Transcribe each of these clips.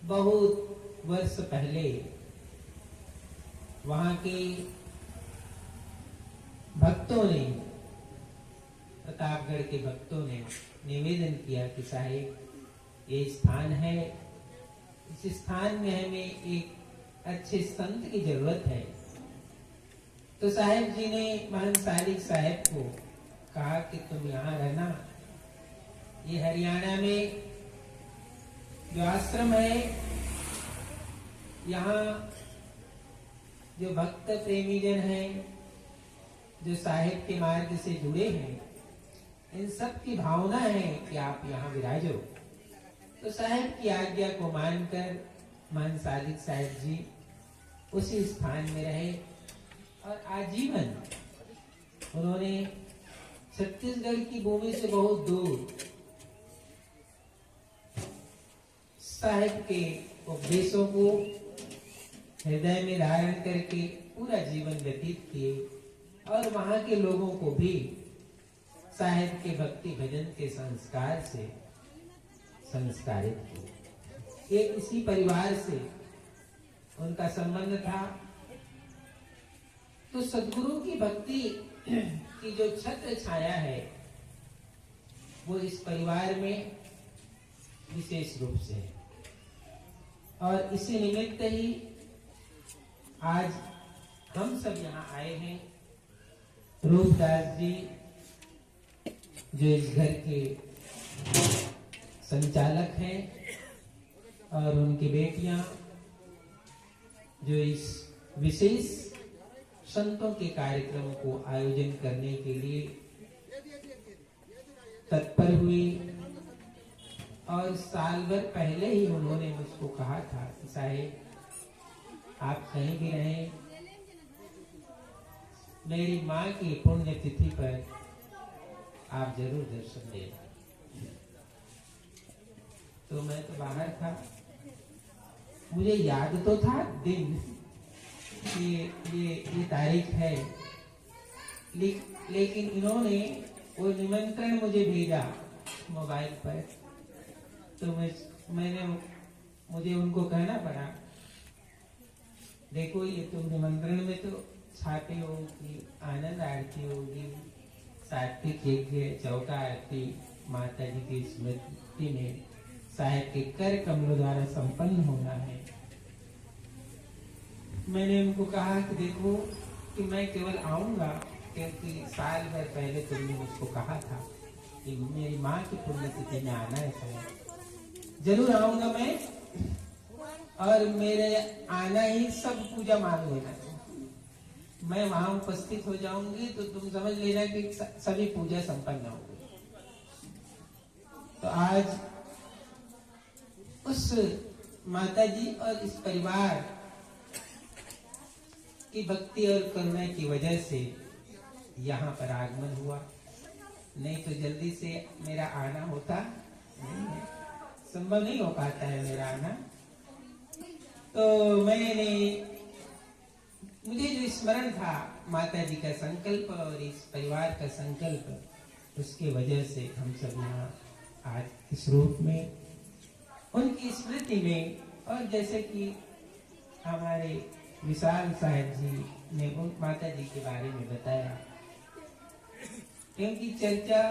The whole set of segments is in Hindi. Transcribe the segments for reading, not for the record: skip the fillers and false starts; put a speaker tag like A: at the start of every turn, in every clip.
A: बहुत वर्ष पहले वहां के भक्तों ने, प्रतापगढ़ के भक्तों ने निवेदन किया कि साहिब ये स्थान है, इस स्थान में हमें एक अच्छे संत की जरूरत है। तो साहिब जी ने महंत सालिक साहब को कहा कि तुम यहाँ रहना, ये हरियाणा में जो आश्रम है, यहाँ जो भक्त प्रेमी जन हैं, जो साहिब के मार्ग से जुड़े हैं, इन सब की भावना है कि आप यहाँ विराजो। तो साहिब की आज्ञा को मानकर महंत सालिक साहब जी उसी स्थान में रहे और आजीवन उन्होंने छत्तीसगढ़ की भूमि से बहुत दूर साहिब के उपदेशों को हृदय में धारण करके पूरा जीवन व्यतीत किए और वहां के लोगों को भी साहिब के भक्ति भजन के संस्कार से संस्कारित किए। एक इसी परिवार से उनका संबंध था। तो सद्गुरु की भक्ति की जो छत्र छाया है वो इस परिवार में विशेष रूप से है और इसी निमित्त ही आज हम सब यहाँ आए हैं। रूपदास जी जो इस घर के संचालक हैं और उनकी बेटियां जो इस विशेष संतों के कार्यक्रम को आयोजन करने के लिए तत्पर हुई और साल भर पहले ही उन्होंने मुझको कहा था कि साहिब आप कहीं भी रहें, मेरी माँ की पुण्यतिथि पर आप जरूर दर्शन देना। तो मैं तो बाहर था, मुझे याद तो था दिन कि ये तारीख है, लेकिन इन्होंने वो निमंत्रण मुझे भेजा मोबाइल पर। तो मुझे उनको कहना पड़ा, देखो ये तुम निमंत्रण में तो छाते हो कि आनंद आरती होगी, सात्विक यज्ञ, चौका आरती माता जी की स्मृति में साहिब के कर कमलों द्वारा संपन्न होना है। मैंने उनको कहा कि देखो कि मैं केवल आऊंगा क्योंकि साल भर पहले तुमने मुझको कहा था कि मेरी माँ की पुण्यतिथि में आना है, साहब जरूर आऊंगा मैं, और मेरे आना ही सब पूजा मान लेना। मैं वहां उपस्थित हो जाऊंगी तो तुम समझ लेना कि सभी पूजा संपन्न होगी। तो आज उस माता जी और इस परिवार की भक्ति और करुणा की वजह से यहाँ पर आगमन हुआ, नहीं तो जल्दी से मेरा आना होता नहीं है, संभव नहीं हो पाता है मेरा आना। तो मुझे जो स्मरण था माता जी का संकल्प और इस परिवार का संकल्प, उसके वजह से हम सब यहाँ आज इस रूप में उनकी स्मृति में, और जैसे कि हमारे विशाल साहब जी ने उन माता जी के बारे में बताया, क्योंकि चर्चा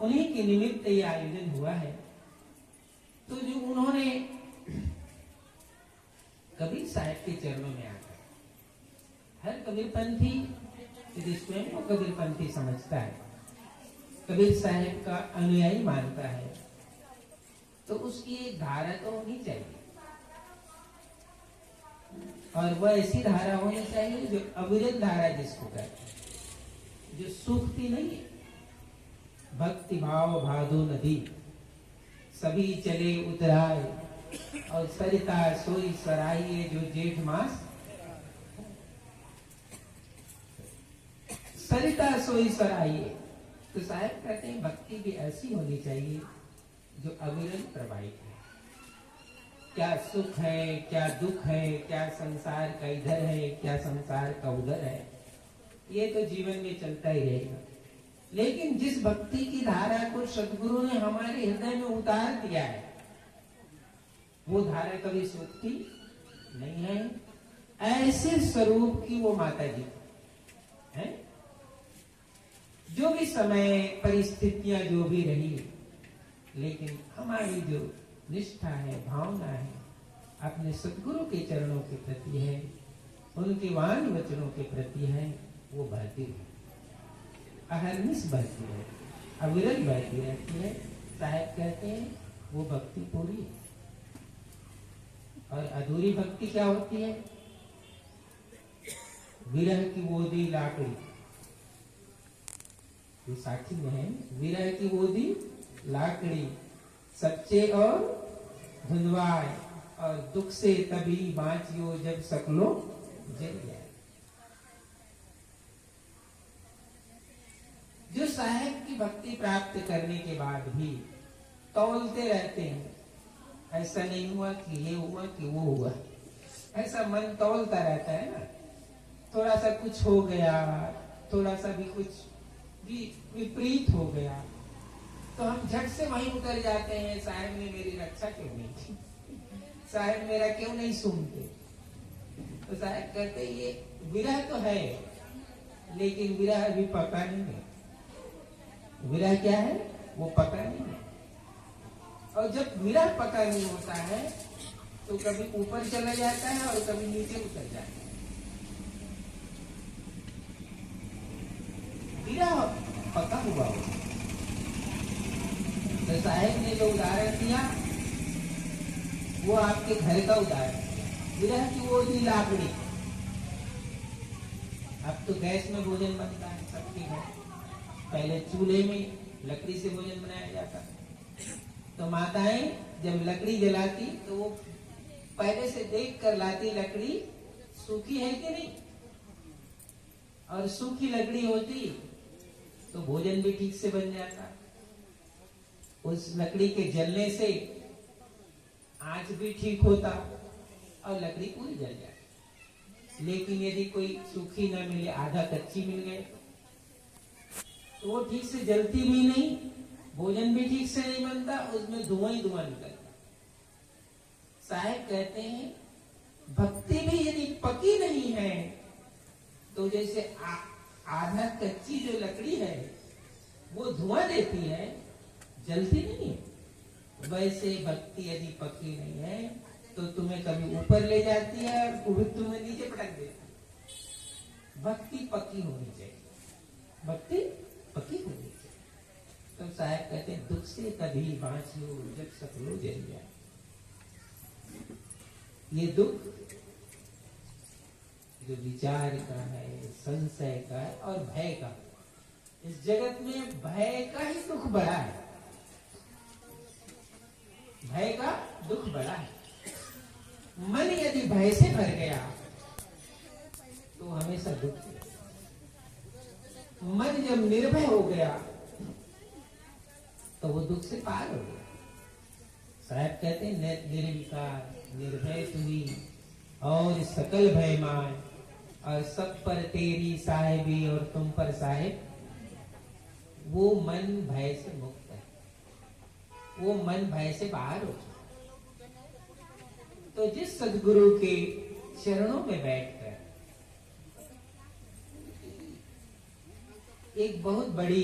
A: उन्हीं के निमित्त ये आयोजन हुआ है। तो जो उन्होंने कबीर साहब के चरणों में आकर, हर कबीरपंथी यदि स्वयं को कबीरपंथी समझता है, कबीर साहब का अनुयायी मानता है, तो उसकी एक धारा तो होनी चाहिए, और वह ऐसी धारा होनी चाहिए जो अविरत धारा जिसको कहते हैं, जो सूखती नहीं है। भक्ति भाव भादो नदी सभी चले उतराए, और सरिता सोई सराइए जो जेठ मास, सरिता सोई सराइए। तो साहब कहते हैं भक्ति भी ऐसी होनी चाहिए जो अविरत प्रवाहित है। क्या सुख है, क्या दुख है, क्या संसार का इधर है, क्या संसार का उधर है, ये तो जीवन में चलता ही रहेगा। लेकिन जिस भक्ति की धारा को सद्गुरु ने हमारे हृदय में उतार दिया है, वो धारा कभी सूखती नहीं है। ऐसे स्वरूप की वो माता जी है। जो भी समय परिस्थितियां जो भी रही, लेकिन हमारी जो निष्ठा है, भावना है, अपने सद्गुरु के चरणों के प्रति है, उनके वाणी वचनों के प्रति है, वो बहती है, अहर्निश बहती है, अविरल बहती रहती है। साहब कहते हैं वो भक्ति पूरी है। और अधूरी भक्ति क्या होती है? विरह की बोधी लाकड़ी, ये साखी में है। विरह की बोधी लाकड़ी, सच्चे और धुंधवाए, और दुख से तभी बाँचियो जब सकलो जल जाए। जो साहेब की भक्ति प्राप्त करने के बाद भी तौलते रहते हैं, ऐसा नहीं हुआ कि ये हुआ कि वो हुआ, ऐसा मन तौलता रहता है ना। थोड़ा सा कुछ हो गया, थोड़ा सा भी कुछ भी विपरीत हो गया, तो हम झट से वहीं उतर जाते हैं, साहेब ने मेरी रक्षा क्यों नहीं की, साहेब मेरा क्यों नहीं सुनते। तो साहेब कहते ये विरह तो है, लेकिन विरह अभी पका नहीं है। विरह क्या है? वो पका नहीं है। और जब विरह पका नहीं होता है तो कभी ऊपर चला जाता है और कभी नीचे उतर जाता है। विरह पका हुआ हो। तो साहेब ने जो उदाहरण दिया वो आपके घर का उदाहरण दिया। विरह की वो दी लाकड़ी। अब तो गैस में भोजन बनता है सबके घर, पहले चूल्हे में लकड़ी से भोजन बनाया जाता। तो माताएं जब लकड़ी जलाती तो वो पहले से देख कर लाती लकड़ी सूखी है कि नहीं, और सूखी लकड़ी होती तो भोजन भी ठीक से बन जाता। उस लकड़ी के जलने से आंच भी ठीक होता और लकड़ी पूरी जल जाती। लेकिन यदि कोई सूखी ना मिले, आधा कच्ची मिल गए, तो वो ठीक से जलती भी नहीं, भोजन भी ठीक से नहीं बनता, उसमें धुआं ही धुआं निकलता। साहेब कहते हैं भक्ति भी यदि पकी नहीं है तो जैसे आधा कच्ची जो लकड़ी है वो धुआं देती है, जलती नहीं है, वैसे भक्ति यदि पकी नहीं है तो तुम्हें कभी ऊपर ले जाती है और कभी तुम्हें नीचे पटक देती है। भक्ति पकी होनी चाहिए, भक्ति पकी होनी चाहिए। तो साहब कहते हैं दुख से तभी बाँचियो जब सकलो जल जाए। ये दुख जो विचार का है, संशय का है और भय का, इस जगत में भय का ही दुख बड़ा है। भय का दुख बड़ा है। मन यदि भय से भर गया तो हमेशा दुख है। मन जब निर्भय हो गया तो वो दुख से पार हो गया। साहब कहते हैं निर्विकार निर्भय तुही और सकल भय मान, और सब पर तेरी साहेबी और तुम पर साहेब। वो मन भय से मुक्त है, वो मन भय से बाहर हो। तो जिस सद्गुरु के चरणों में बैठकर एक बहुत बड़ी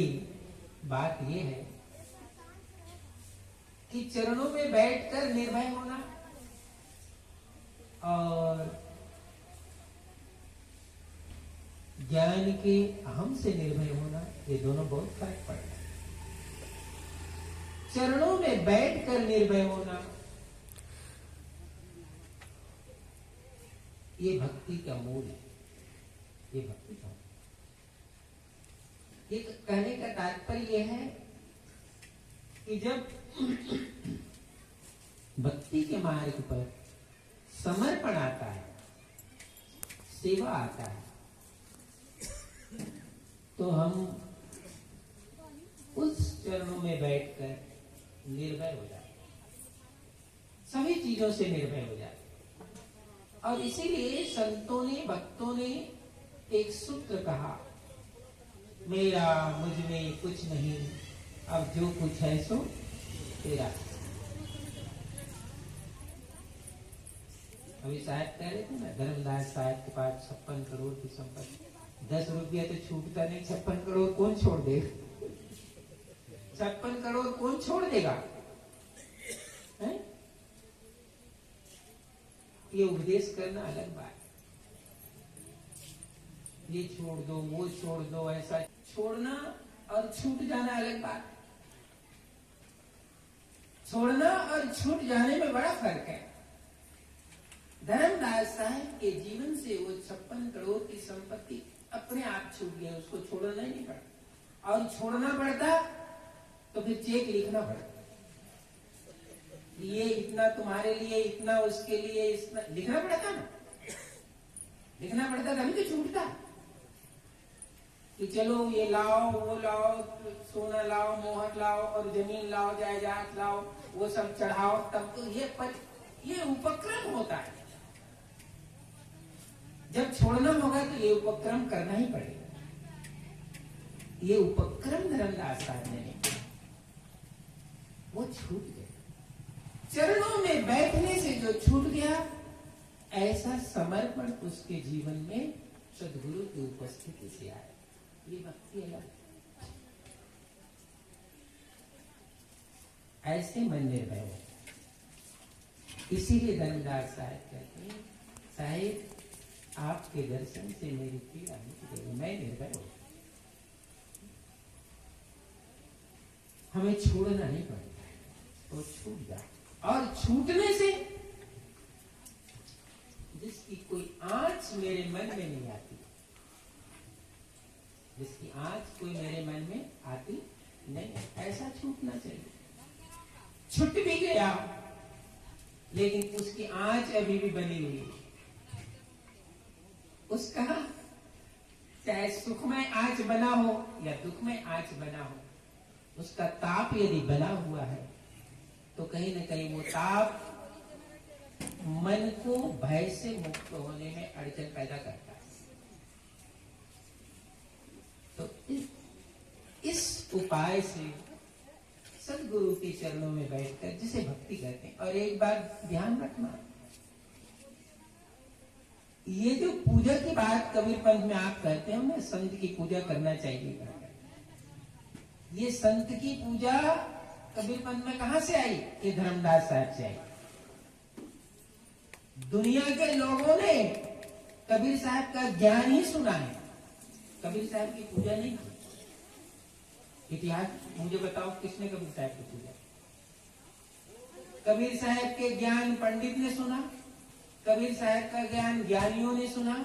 A: बात यह है कि चरणों में बैठकर निर्भय होना और ज्ञान के अहम से निर्भय होना, ये दोनों बहुत फर्क पड़ता है। चरणों में बैठकर निर्भय होना ये भक्ति का मूल है। ये भक्ति का ये कहने का तात्पर्य यह है कि जब भक्ति के मार्ग पर समर्पण आता है, सेवा आता है, तो हम उस चरणों में बैठकर निर्भय हो जाते, सभी चीजों से निर्भय हो जाते। और इसीलिए संतों ने, भक्तों ने एक सूत्र कहा, मेरा मुझ में कुछ नहीं, अब जो कुछ है सो तेरा। अभी साहब कह रहे थे ना, धर्मदास साहब के पास 56 करोड़ की संपत्ति, 10 रुपया तो छूटता नहीं, 56 करोड़ कौन छोड़ देगा? 56 करोड़ कौन छोड़ देगा? है? ये उपदेश करना अलग बात, ये छोड़ दो, वो छोड़ दो, ऐसा छोड़ना और छूट जाना अलग बात। छोड़ना और छूट जाने में बड़ा फर्क है। धर्मदास साहब के जीवन से वो 56 करोड़ की संपत्ति अपने आप छूट गई, उसको छोड़ना ही नहीं पड़ा। और छोड़ना पड़ता तो फिर चेक लिखना पड़ता, ये इतना तुम्हारे लिए, इतना उसके लिए, इतना लिखना पड़ता ना, लिखना पड़ता तभी तो छूटता। कि चलो ये लाओ, वो लाओ, सोना लाओ, मोहर लाओ और जमीन लाओ, जायदाद लाओ, वो सब चढ़ाओ, तब तो ये उपक्रम होता है। जब छोड़ना होगा तो ये उपक्रम करना ही पड़ेगा। ये उपक्रम धर्मदास साहब ने नहीं, वो छूट गया। चरणों में बैठने से जो छूट गया, ऐसा समर्पण उसके जीवन में सदगुरु की उपस्थिति से आया। ये भक्ति अलग, ऐसे मन निर्भय हो। इसीलिए धर्मदास साहब कहते हैं, साहिब आपके दर्शन से मेरी पीड़ा मिट गई, मैं निर्भय हो। हमें छोड़ना नहीं पड़ता, तो छूट जाए। और छूटने से जिसकी कोई आंच मेरे मन में नहीं आती, जिसकी आंच कोई मेरे मन में आती नहीं, ऐसा छूटना चाहिए। छूट भी गया लेकिन उसकी आंच अभी भी बनी हुई है। उसका चाहे सुखमय आंच बना हो या दुखमय आंच बना हो, उसका ताप यदि बना हुआ है तो कहीं न कहीं वो ताप मन को भय से मुक्त होने में अड़चन पैदा करता है। तो इस उपाय से सदगुरु के चरणों में बैठकर जिसे भक्ति करते हैं। और एक बात ध्यान रखना, ये जो पूजा की बात कबीर पंथ में आप कहते हो ना, संत की पूजा करना चाहिए, ये संत की पूजा कबीर पंथ में कहां से आई? ये धर्मदास साहब से आई। दुनिया के लोगों ने कबीर साहब का ज्ञान ही सुना है, कबीर साहब की पूजा नहीं की। इतिहास मुझे बताओ, किसने कबीर साहब की पूजा? कबीर साहब के ज्ञान पंडित ने सुना, कबीर साहब का ज्ञान ज्ञानियों ने सुना,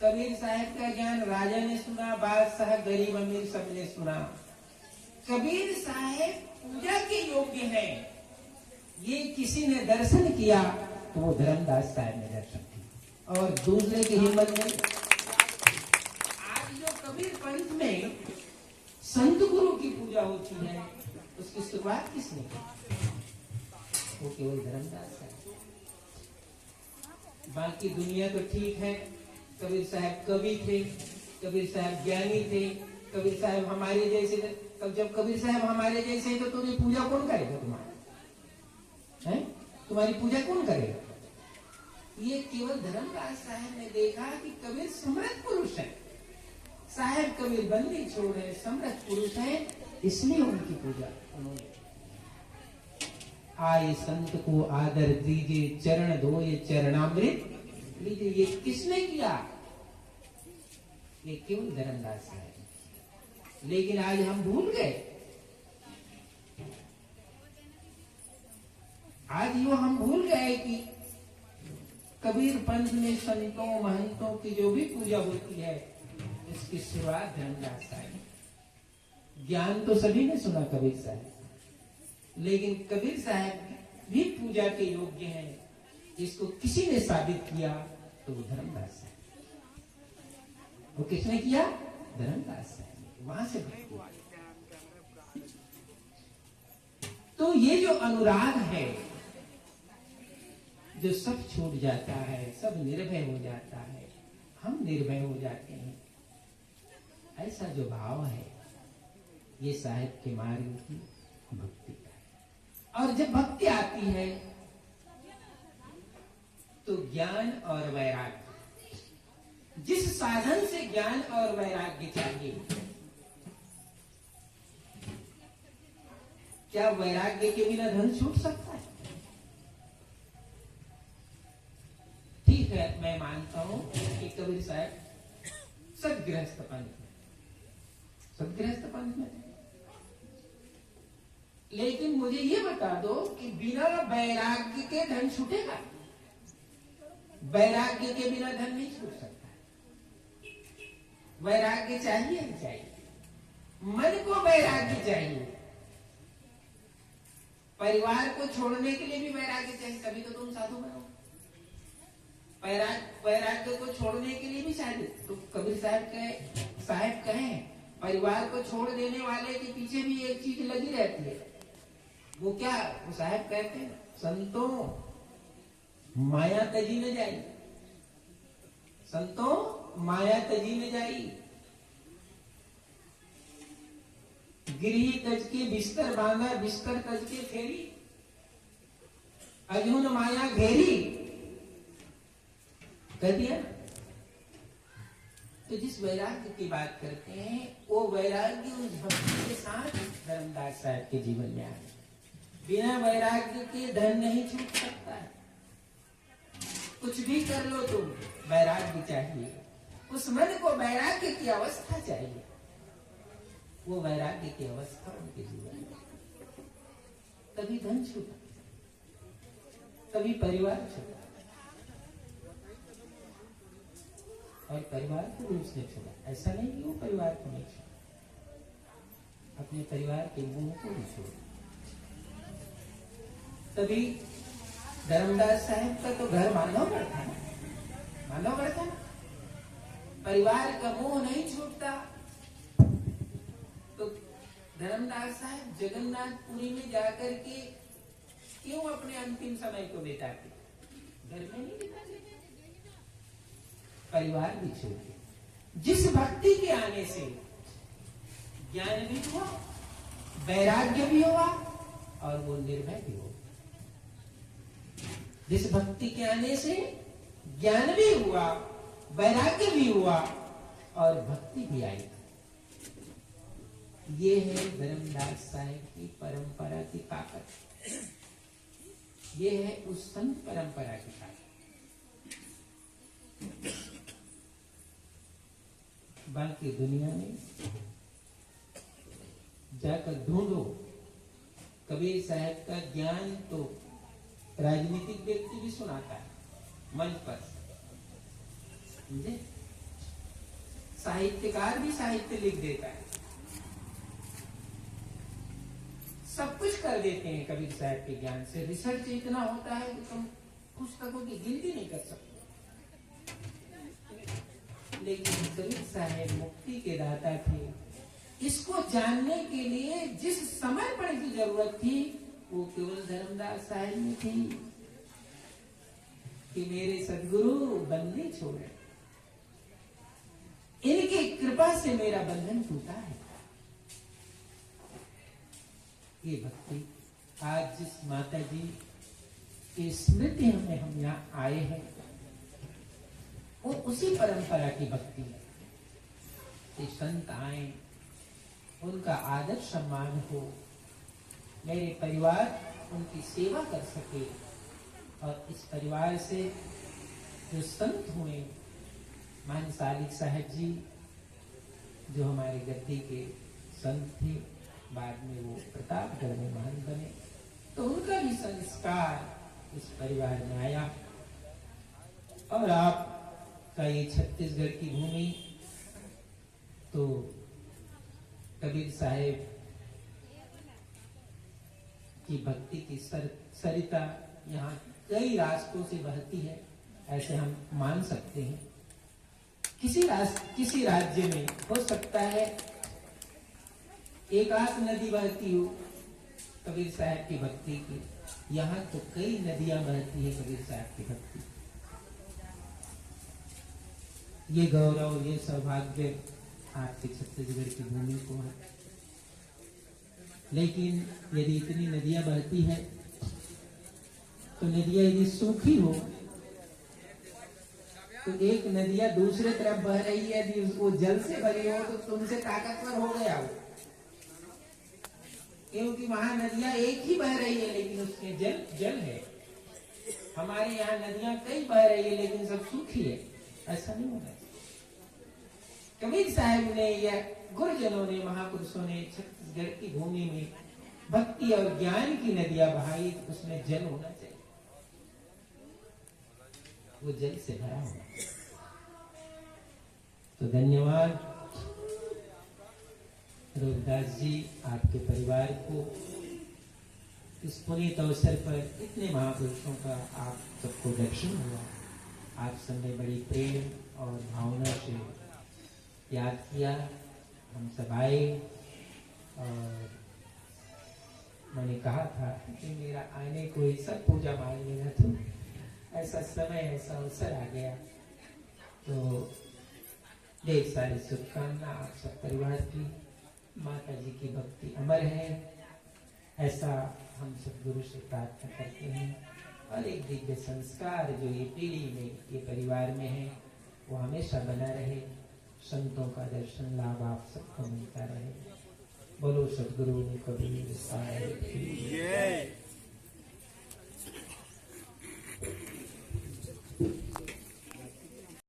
A: कबीर साहब का ज्ञान राजा ने सुना, बादशाह, गरीब अमीर सबने सुना। कबीर साहब पूजा के योग्य है, ये किसी ने दर्शन किया तो वो धर्मदास साहब ने दर्शन किया, और दूसरे की हिम्मत नहीं। आज जो कबीर पंथ में संत गुरु की पूजा होती है, उसकी शुरुआत किसने की? वो केवल धर्मदास साहब। बाकी दुनिया तो ठीक है, कबीर साहब कवि थे, कबीर साहब ज्ञानी थे, कबीर साहब हमारे जैसे थे। तब जब कबीर साहब हमारे जैसे तो तुम्हें पूजा कौन करेगा? तुम्हारी पूजा कौन करेगा? ये केवल धर्मदास साहब ने देखा कि कबीर समर्थ पुरुष है, साहब कबीर बंदी छोड़ है, समर्थ पुरुष है, इसलिए उनकी पूजा उन्होंने। आए संत को आदर दीजिए, चरण दो ये चरणामृत लीजिए। ये किसने किया? ये केवल धर्मदास साहब। लेकिन आज हम भूल गए, आज यो हम भूल गए कि कबीर पंथ में संतों महंतों की जो भी पूजा होती है, इसकी शुरुआत धर्मदास साहब। ज्ञान तो सभी ने सुना कबीर साहब, लेकिन कबीर साहब भी पूजा के योग्य हैं, इसको किसी ने साबित किया तो वो धर्मदास साहब। वो किसने किया? धर्मदास साहब। वहां से तो ये जो अनुराग है, जो सब छूट जाता है, सब निर्भय हो जाता है, हम निर्भय हो जाते हैं, ऐसा जो भाव है, ये साहिब के मार्ग की भक्ति का है। और जब भक्ति आती है तो ज्ञान और वैराग्य, जिस साधन से ज्ञान और वैराग्य चाहिए, क्या वैराग्य के बिना धन छूट सकता है? ठीक है, मैं मानता हूं कि कबीर साहब सदगृहस्थ पंथ में, लेकिन मुझे ये बता दो कि बिना वैराग्य के धन छूटेगा? वैराग्य के बिना धन नहीं छूट सकता। वैराग्य चाहिए ही चाहिए, मन को वैराग्य चाहिए, परिवार को छोड़ने के लिए भी वैराग्य चाहिए, तभी तो तुम साधु बनो। वैराग्य को छोड़ने के लिए भी चाहिए। तो कबीर साहब कहें परिवार को छोड़ देने वाले के पीछे भी एक चीज लगी रहती है। वो क्या? वो साहब कहते हैं, संतों माया तजी न जाई, संतों माया तजी न जाई, गिरी तज के बिस्तर बांधा, बिस्तर तज के फेरी, अजून माया घेरी, कह दिया। तो जिस वैराग्य की बात करते हैं वो वैराग्य उस भक्ति के साथ धर्मदास साहब के जीवन में आया। बिना वैराग्य के धन नहीं छूट सकता है। कुछ भी कर लो तुम, वैराग्य चाहिए। उस मन को वैराग्य की अवस्था चाहिए। वो वैराग्य की अवस्था उनके जीवन में, तभी धन छूटा, तभी परिवार छूटा। और परिवार को भी उसने छोड़ा। ऐसा नहीं कि वो परिवार को नहीं छोड़ा, अपने परिवार के मुंह को भी छोड़ा। तभी धर्मदास साहब का तो घर मानवगढ़ था ना, मानवगढ़ था ना। परिवार का मोह नहीं छूटता तो धर्मदास साहब जगन्नाथपुरी में जाकर के क्यों अपने अंतिम समय को बिताते? घर में नहीं बिताते, परिवार भी छोड़ के। जिस भक्ति के आने से ज्ञान भी हुआ, वैराग्य भी हुआ और वो निर्भय भी हुआ। जिस भक्ति के आने से ज्ञान भी हुआ, वैराग्य भी हुआ और भक्ति भी आई। ये है धर्मदास साहब की परंपरा की ताकत। ये है उस संत परंपरा की ताकत। बाकी दुनिया में जाकर ढूंढो, कबीर साहब का ज्ञान तो राजनीतिक व्यक्ति भी सुनाता है मंच पर, समझे? साहित्यकार भी साहित्य लिख देता है, सब कुछ कर देते हैं कबीर साहब के ज्ञान से। रिसर्च इतना होता है कि तुम पुस्तकों की गिनती नहीं कर सकते। लेकिन कबीर साहब मुक्ति के दाता थे। इसको जानने के लिए जिस समर्पण की जरूरत थी वो केवल धर्मदास साहब में थी कि मेरे सदगुरु बंदी छोड़े, इनकी कृपा से मेरा बंधन टूटा है। ये भक्ति आज जिस माता जी की स्मृति में हम यहाँ आए हैं वो उसी परंपरा की भक्ति है कि संत आए, उनका आदर सम्मान हो, मेरे परिवार उनकी सेवा कर सके। और इस परिवार से जो संत हुए, मान सालिक साहब जी जो हमारे गद्दी के संत थे, बाद में वो प्रतापगढ़ में महंत बने, तो उनका भी संस्कार इस परिवार में आया। और आप का ये छत्तीसगढ़ की भूमि तो कबीर साहब की भक्ति की सरिता यहाँ कई रास्तों से बहती है, ऐसे हम मान सकते हैं। किसी राज्य में हो सकता है एक आध नदी बहती हो कबीर साहब की भक्ति की, यहाँ तो कई नदियां बहती है कबीर साहब की भक्ति। ये गौरव, ये सौभाग्य आपके छत्तीसगढ़ की भूमि को है। लेकिन यदि इतनी नदियां बहती है तो नदियां यदि सूखी हो तो एक नदियां दूसरे तरफ बह रही है, यदि वो जल से भरी हो तो तुमसे ताकतवर हो गया वो, क्योंकि वहां नदियां एक ही बह रही है लेकिन उसमें जल जल है। हमारे यहाँ नदियां कई बह रही है लेकिन सब सूखी है, ऐसा नहीं होना। कबीर साहब ने या गुरुजनों ने, महापुरुषों ने छत्तीसगढ़ की भूमि में भक्ति और ज्ञान की नदियां बहाई, उसमें जल होना चाहिए, वो जल से भरा होगा। तो धन्यवाद रविदास जी, आपके परिवार को इस पुनीत अवसर पर इतने महापुरुषों का आप सबको दर्शन हुआ। आप सबने बड़ी प्रेम और भावना से याद किया, हम सब आए और मैंने कहा था कि मेरा आने को ही सब पूजा मान लेना, तो ऐसा समय ऐसा अवसर आ गया। तो ढेर सारी शुभकामना आप सब परिवार की। माता जी की भक्ति अमर है, ऐसा हम सब गुरु से प्रार्थना करते हैं। और एक दिव्य संस्कार जो ये पीढ़ी में, ये परिवार में है, वो हमेशा बना रहे। संतों का दर्शन लाभ आप सबको मिलता रहे। बोलो सद्गुरु कबीर साहिब की जय।